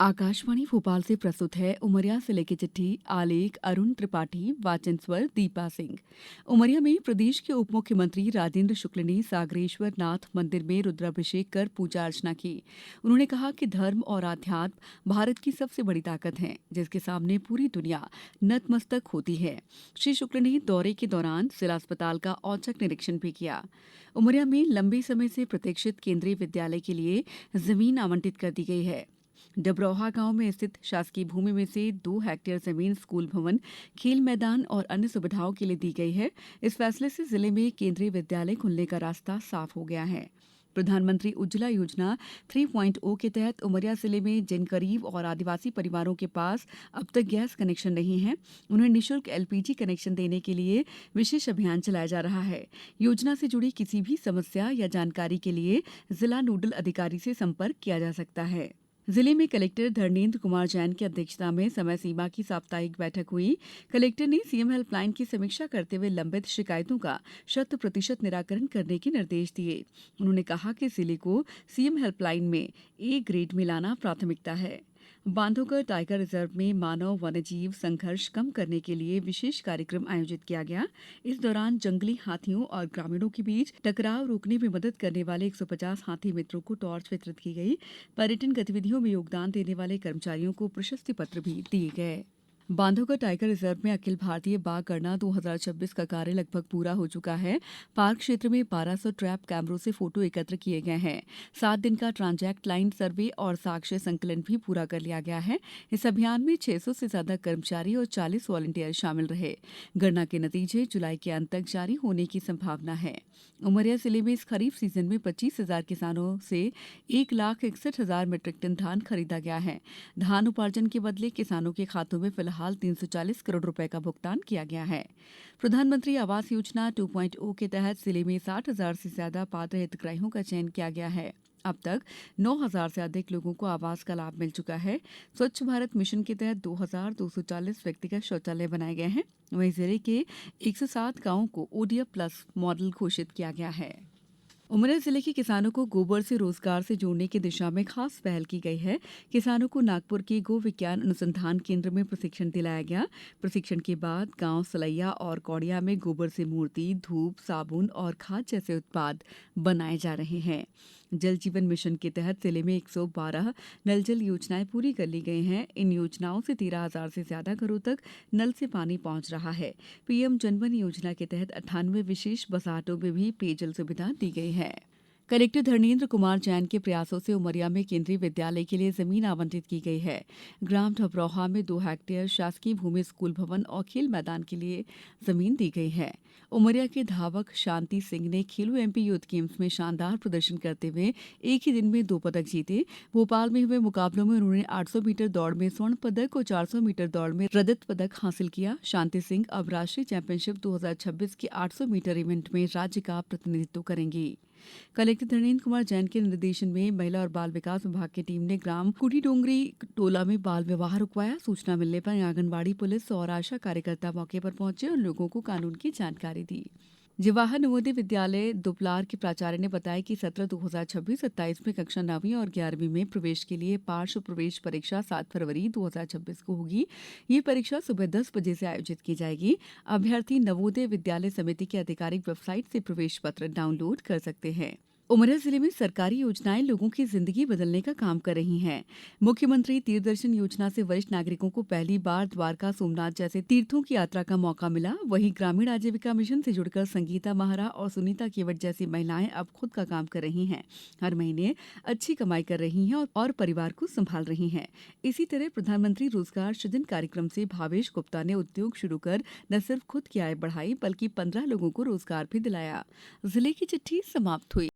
आकाशवाणी भोपाल से प्रस्तुत है उमरिया जिले की चिट्ठी। आलेख अरुण त्रिपाठी, वाचन स्वर दीपा सिंह। उमरिया में प्रदेश के उप मुख्यमंत्री राजेंद्र शुक्ल ने सागरेश्वर नाथ मंदिर में रुद्राभिषेक कर पूजा अर्चना की। उन्होंने कहा कि धर्म और आध्यात्म भारत की सबसे बड़ी ताकत है, जिसके सामने पूरी दुनिया नतमस्तक होती है। श्री शुक्ल ने दौरे के दौरान जिला अस्पताल का औचक निरीक्षण भी किया। उमरिया में लंबे समय से प्रतीक्षित केंद्रीय विद्यालय के लिए जमीन आवंटित कर दी गई है। डबरौहा गांव में स्थित शासकीय भूमि में से 2 हेक्टेयर जमीन स्कूल भवन, खेल मैदान और अन्य सुविधाओं के लिए दी गई है। इस फैसले से जिले में केंद्रीय विद्यालय खुलने का रास्ता साफ हो गया है। प्रधानमंत्री उज्ज्वला योजना 3.0 के तहत उमरिया जिले में जिन गरीब और आदिवासी परिवारों के पास अब तक गैस कनेक्शन नहीं है, उन्हें निःशुल्क एलपीजी कनेक्शन देने के लिए विशेष अभियान चलाया जा रहा है। योजना से जुड़ी किसी भी समस्या या जानकारी के लिए जिला नोडल अधिकारी से संपर्क किया जा सकता है। जिले में कलेक्टर धर्मेंद्र कुमार जैन की अध्यक्षता में समय सीमा की साप्ताहिक बैठक हुई। कलेक्टर ने सीएम हेल्पलाइन की समीक्षा करते हुए लंबित शिकायतों का 100% निराकरण करने के निर्देश दिए। उन्होंने कहा कि जिले को सीएम हेल्पलाइन में ए ग्रेड में लाना प्राथमिकता है। बांधवगढ़ टाइगर रिजर्व में मानव वन्यजीव संघर्ष कम करने के लिए विशेष कार्यक्रम आयोजित किया गया। इस दौरान जंगली हाथियों और ग्रामीणों के बीच टकराव रोकने में मदद करने वाले 150 हाथी मित्रों को टॉर्च वितरित की गई। पर्यटन गतिविधियों में योगदान देने वाले कर्मचारियों को प्रशस्ति पत्र भी दिए गए। बांधवगढ़ टाइगर रिजर्व में अखिल भारतीय बाघ गणना 2026 का कार्य लगभग पूरा हो चुका है। पार्क क्षेत्र में 1200 ट्रैप कैमरों से फोटो एकत्र किए गए हैं। 7 दिन का ट्रांजैक्ट लाइन सर्वे और साक्ष्य संकलन भी पूरा कर लिया गया है। इस अभियान में 600 से ज्यादा कर्मचारी और 40 वॉलंटियर शामिल रहे। गणना के नतीजे जुलाई के अंत तक जारी होने की संभावना है। उमरिया जिले में इस खरीफ सीजन में 25,000 किसानों से 1,61,000 मीट्रिक टन धान खरीदा गया है। धान उपार्जन के बदले किसानों के खातों में फिलहाल 340 करोड़ रुपए का भुगतान किया गया है। प्रधानमंत्री आवास योजना 2.0 के तहत जिले में 60,000 से ज्यादा पात्र हितग्राहियों का चयन किया गया है। अब तक 9,000 से अधिक लोगों को आवास का लाभ मिल चुका है। स्वच्छ भारत मिशन के तहत 2,240 व्यक्तिगत शौचालय बनाए गए हैं। वहीं जिले के 107 गांवों को ओडीएफ प्लस मॉडल घोषित किया गया है। उमरिया जिले के किसानों को गोबर से रोजगार से जोड़ने की दिशा में खास पहल की गई है। किसानों को नागपुर के गो विज्ञान अनुसंधान केंद्र में प्रशिक्षण दिलाया गया। प्रशिक्षण के बाद गांव सलैया और कौड़िया में गोबर से मूर्ति, धूप, साबुन और खाद जैसे उत्पाद बनाए जा रहे हैं। जल जीवन मिशन के तहत जिले में 112 नल जल योजनाएं पूरी कर ली गई हैं। इन योजनाओं से 13,000 से ज्यादा घरों तक नल से पानी पहुंच रहा है। पीएम जनधन योजना के तहत 98 विशेष बसाहटों में भी पेयजल सुविधा दी गई है। कलेक्टर धर्मेंद्र कुमार जैन के प्रयासों से उमरिया में केंद्रीय विद्यालय के लिए जमीन आवंटित की गई है। ग्राम ढबरौहा में 2 हेक्टेयर शासकीय भूमि स्कूल भवन और खेल मैदान के लिए जमीन दी गई है। उमरिया के धावक शांति सिंह ने खेलो एमपी यूथ गेम्स में शानदार प्रदर्शन करते हुए एक ही दिन में 2 पदक जीते। भोपाल में हुए मुकाबलों में उन्होंने 800 मीटर दौड़ में स्वर्ण पदक और 400 मीटर दौड़ में रजत पदक हासिल किया। शांति सिंह अब राष्ट्रीय चैंपियनशिप 2026 के 800 मीटर इवेंट में राज्य का प्रतिनिधित्व करेंगी। कलेक्टर धर्मेंद्र कुमार जैन के निर्देशन में महिला और बाल विकास विभाग की टीम ने ग्राम कुटी डोंगरी टोला में बाल विवाह रुकवाया। सूचना मिलने पर आंगनबाड़ी, पुलिस और आशा कार्यकर्ता मौके पर पहुंचे और लोगों को कानून की जानकारी दी। जवाहर नवोदय विद्यालय दुपलार के प्राचार्य ने बताया कि सत्र 2026-27 में कक्षा 9वीं और 11वीं में प्रवेश के लिए पार्श्व प्रवेश परीक्षा 7 फरवरी 2026 को होगी। ये परीक्षा सुबह 10 बजे से आयोजित की जाएगी। अभ्यर्थी नवोदय विद्यालय समिति की आधिकारिक वेबसाइट से प्रवेश पत्र डाउनलोड कर सकते हैं। उमरिया जिले में सरकारी योजनाएं लोगों की जिंदगी बदलने का काम कर रही हैं। मुख्यमंत्री तीर्थदर्शन योजना से वरिष्ठ नागरिकों को पहली बार द्वारका, सोमनाथ जैसे तीर्थों की यात्रा का मौका मिला। वहीं ग्रामीण आजीविका मिशन से जुड़कर संगीता महारा और सुनीता केवट जैसी महिलाएं अब खुद का काम कर रही हैं। हर महीने अच्छी कमाई कर रही हैं और परिवार को संभाल रही हैं। इसी तरह प्रधानमंत्री रोजगार सृजन कार्यक्रम से भावेश गुप्ता ने उद्योग शुरू कर न सिर्फ खुद की आय बढ़ाई, बल्कि 15 लोगों को रोजगार भी दिलाया। जिले की चिट्ठी समाप्त हुई।